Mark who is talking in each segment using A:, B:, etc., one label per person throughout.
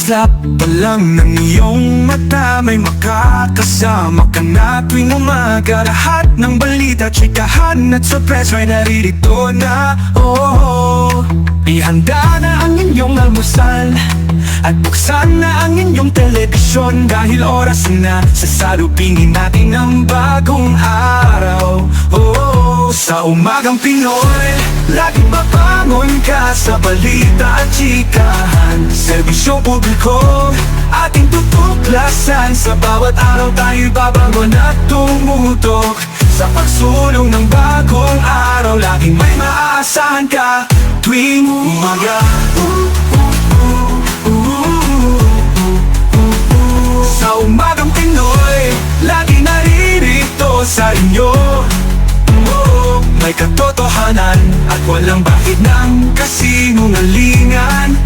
A: Katislap pa lang ng iyong mata, may makakasama ka na tuwing umaga. Lahat ng balita, tsikahan at surprise ay naririto na. Oh, ihanda na ang inyong almusal at buksan na ang inyong telebisyon, dahil oras na sasalubingin natin ang bagong araw. Oh, sa umagang Pinoy, laging mabangon ka sa balita at chikahan. Serbisyong publiko, ating tutuklasan. Sa bawat araw tayo'y babangon at tumutok. Sa pagsulong ng bagong araw, laging may maaasahan ka tuwing umaga. Sa umagang Pinoy, lagi naririto sa inyo. May katotohanan at walang bahid ng kasinungalingan.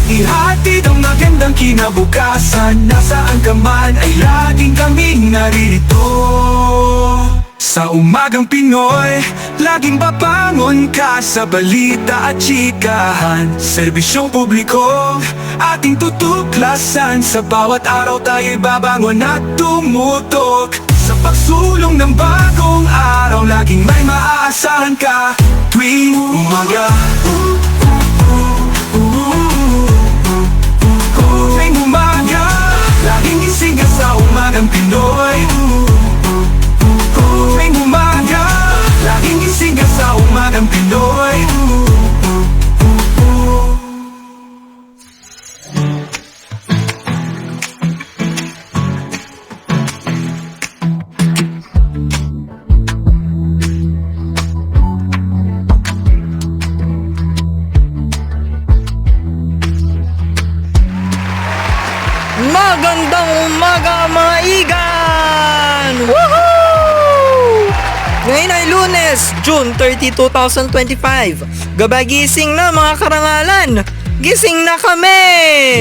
A: Ihatid ang magandang kinabukasan, nasaan ka man ay laging kaming naririto. Sa umagang Pinoy, laging babangon ka sa balita at chikahan. Serbisyong publiko, ating tutuklasan. Sa bawat araw tayo'y babangon at tumutok. Sa pagsulong ng bagong araw, laging may maaasahan ka tuwing umaga. Tuwing umaga, laging gising ka sa umagang Pinoy. Tuwing umaga, laging gising ka sa umagang Pinoy.
B: Magandang umaga mga igan! Woohoo! Ngayon ay Lunes, June 30, 2025. Gabay gising na mga karangalan! Gising na kami!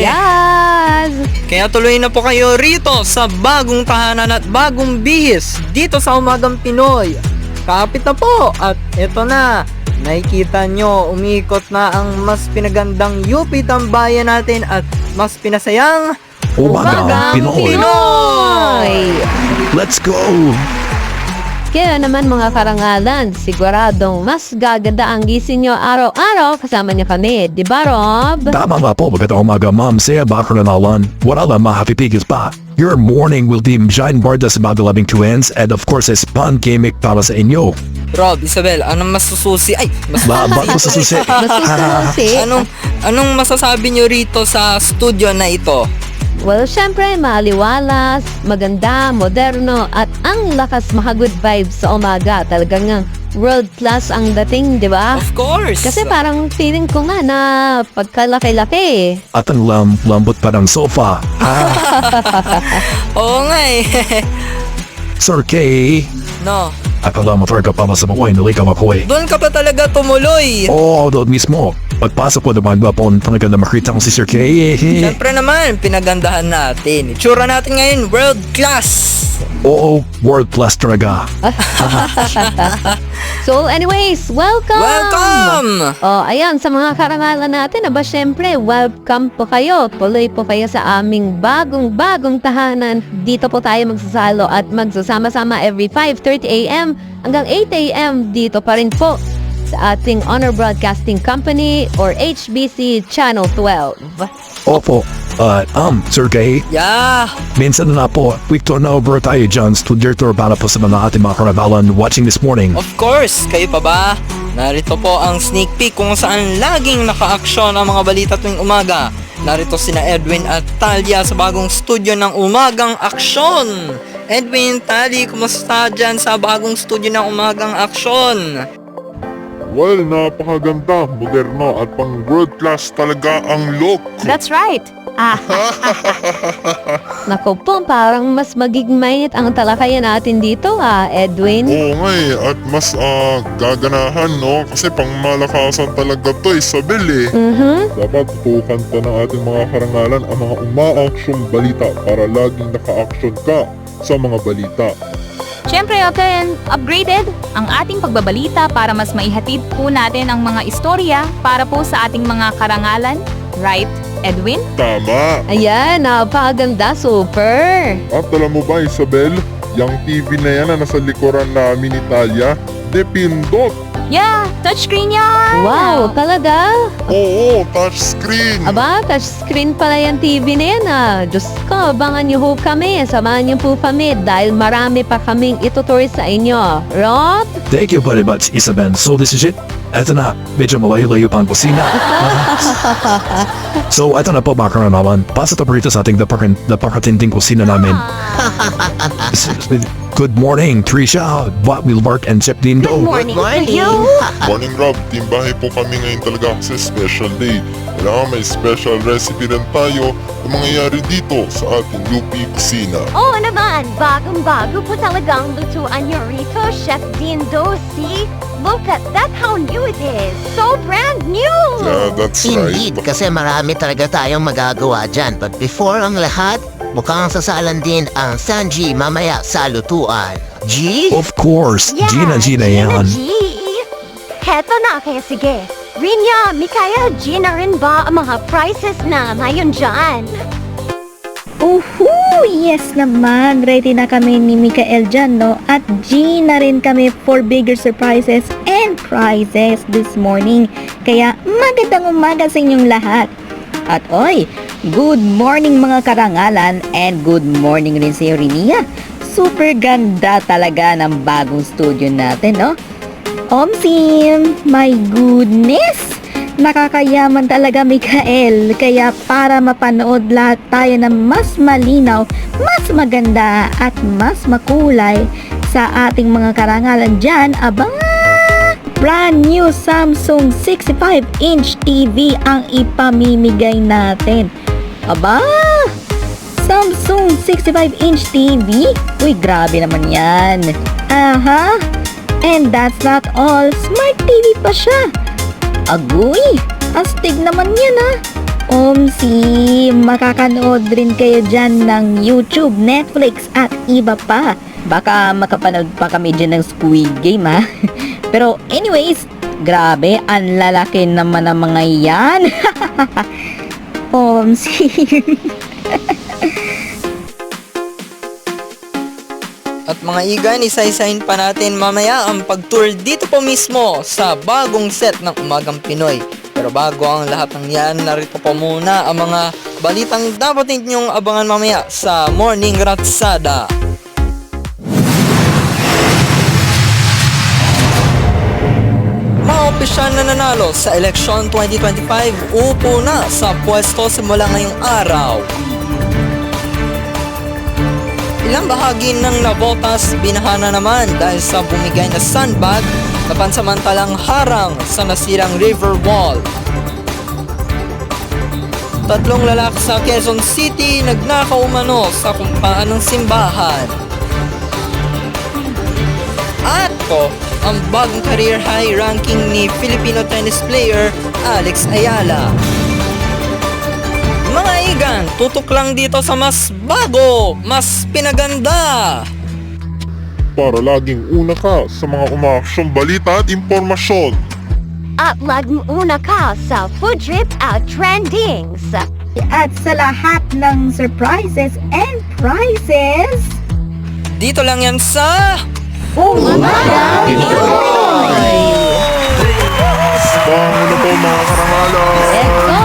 C: Yes!
B: Kaya tuloy na po kayo rito sa bagong tahanan at bagong bihis dito sa Umagang Pinoy. Kapit na po at eto na. Nakikita nyo, umiikot na ang mas pinagandang UP tambayan natin at mas pinasayang
D: Umagang Pinoy. Let's go!
C: Kaya naman mga karangalan, siguradong mas gaganda ang gising nyo araw-araw kasama niyo kami, di ba Rob?
D: Tama nga po, magandang umaga ma'am. Saya baka na nalan. Wala lang mahapipigis pa. Your morning will be Giant Barda sa mga labing twins and of course is Pan Gimmick para sa inyo.
B: Rob, Isabel, anong masususi? Ay,
D: Ba't mo sa susi?
C: Masususi.
B: Anong masasabi nyo rito sa studio na ito?
C: Well, syempre, maliwalas, maganda, moderno, at ang lakas good vibes sa umaga. Talagang world class ang dating, di ba?
B: Of course!
C: Kasi parang feeling ko nga na pagkalaki-laki.
D: At ang lambot pa ng sofa.
B: Oo nga eh.
D: Sir K,
B: No,
D: akala mo talaga pa sa makoy, nalika makoy.
B: doon ka pa talaga tumuloy.
D: Oo, doon mismo. Pagpasok ko naman ba po, talaga na makita ko si Sir K.
B: Siyempre naman, pinagandahan natin. Itsura natin ngayon, world class!
D: Oo, world plus talaga.
C: So anyways, welcome!
B: Welcome!
C: Oh, ayan, sa mga karangalan natin, aba syempre, welcome po kayo. Tuloy po kayo sa aming bagong tahanan. Dito po tayo magsasalo at magsasama-sama every 5:30 a.m. hanggang 8 a.m. Dito pa rin po sa ating Honor Broadcasting Company or HBC Channel 12.
D: Opo, Sir K,
B: Yeah!
D: minsan na po, quick turn over tayo dyan, studio tour para po sa mga ating mga karanalan watching this morning.
B: Of course, kayo pa ba? Narito po ang sneak peek kung saan laging naka-aksyon ang mga balita tuwing umaga. Narito sina Edwin at Talia sa bagong studio ng Umagang Aksyon. Edwin, Tali, kumusta dyan sa bagong studio ng Umagang Aksyon?
E: Well, napakaganda, moderno at pang world class talaga ang look.
F: That's right.
C: Naku po, parang mas magigmait ang talakayan natin dito Edwin.
E: Oo nga at mas gaganahan no, kasi pang malakasan talaga to Isabel eh. Dapat tutukan pa ng ating mga karangalan ang mga uma-aksyong balita para laging naka-action ka sa mga balita.
F: Siyempre, upgraded ang ating pagbabalita para mas maihatid po natin ang mga istorya para po sa ating mga karangalan Right, Edwin?
E: Tama.
C: Ayan, napakaganda, super.
E: At alam mo ba, Isabel, yung TV na yan na nasa likuran namin ni Talia, depindot.
F: Yeah, touchscreen yan!
C: Wow, talaga?
E: Oo, touchscreen.
C: Aba, touchscreen pala yung TV na yan ah. Diyos ko, abangan niyo ho kami. Samahan niyo po kami dahil marami pa kaming itutur sa inyo. Rod?
D: Thank you very much, Isabel. So this is it. Eto na, medyo malayo-layo pa ang kusina. So, eto na po mga karanawan. Pasok na po rito sa ating napakatinding kusina namin. Good morning, Trisha, What will work and Chef Dindo.
F: Morning to you!
E: Morning, Rob. Team bahay po kami ngayon talaga kasi special day. Kailangan may special recipe rin tayo na mangyayari dito sa ating UP Kusina.
G: Oo naman, bagong-bago po talagang lutuan niyo rito, Chef Dindo. See? Look at that, how new it is. So brand new!
E: Yeah, that's
H: Indeed,
E: right.
H: kasi marami talaga tayong magagawa dyan. But before ang lahat, mukhang sasalan din ang Sanji mamaya sa lutuan. G?
D: Of course, Gina yan.
G: G. Heto na, kaya sige. Rinya, Mikaya, Gina rin ba ang mga prices na ngayon dyan?
I: Yes naman. Ready na kami ni Mikael dyan, no? At G na rin kami for bigger surprises and prizes this morning. Kaya magandang umaga sa inyong lahat. At oy, good morning mga karangalan and good morning rin sa iyo, Rinia. Super ganda talaga ng bagong studio natin, no? Omsim, my goodness! Nakakayaman talaga, Mikael. Kaya para mapanood lahat tayo ng mas malinaw, mas maganda at mas makulay sa ating mga karangalan dyan, aba, brand new Samsung 65-inch TV ang ipamimigay natin. Aba, Samsung 65-inch TV? Uy, grabe naman yan. Aha, and that's not all. Smart TV pa siya. Agoy, astig naman yan ah. Omsi, makakanood rin kayo dyan ng YouTube, Netflix at iba pa. Baka makapanood pa kami dyan ng Squid Game ha. Pero anyways, grabe, ang lalaki naman ng mga yan. Omsi.
B: At mga igan, isa-isahin pa natin mamaya ang pag-tour dito po mismo sa bagong set ng Umagang Pinoy. Pero bago ang lahat ng yan, narito po muna ang mga balitang dapat ninyong abangan mamaya sa Morning Ratsada. Mga opisyal na nanalo sa eleksyon 2025 upo na sa pwesto simula ngayong araw. Ilang bahagi ng nabotas binahana naman dahil sa bumigay na sandbag na pansamantalang harang sa nasirang river wall. 3 lalaki sa Quezon City nagnakaw umano sa kumpaan ng simbahan. At po, ang bagong career high ranking ni Filipino tennis player Alex Ayala. Mga igan, tutok lang dito sa mas bago, mas pinaganda.
E: Para laging una ka sa mga umaaksyong balita at impormasyon.
G: At laging una ka sa Food Trip at Trendings.
I: At sa lahat ng surprises and prizes,
B: Dito lang yan sa...
I: Umaga!
E: Bango na po mga karangalan.
C: Let's go!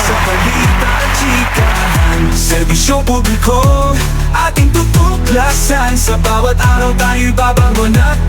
A: Sa balita at chikahan, serbisyo publiko, ating tutuklasan. Sa bawat araw tayo'y babangon at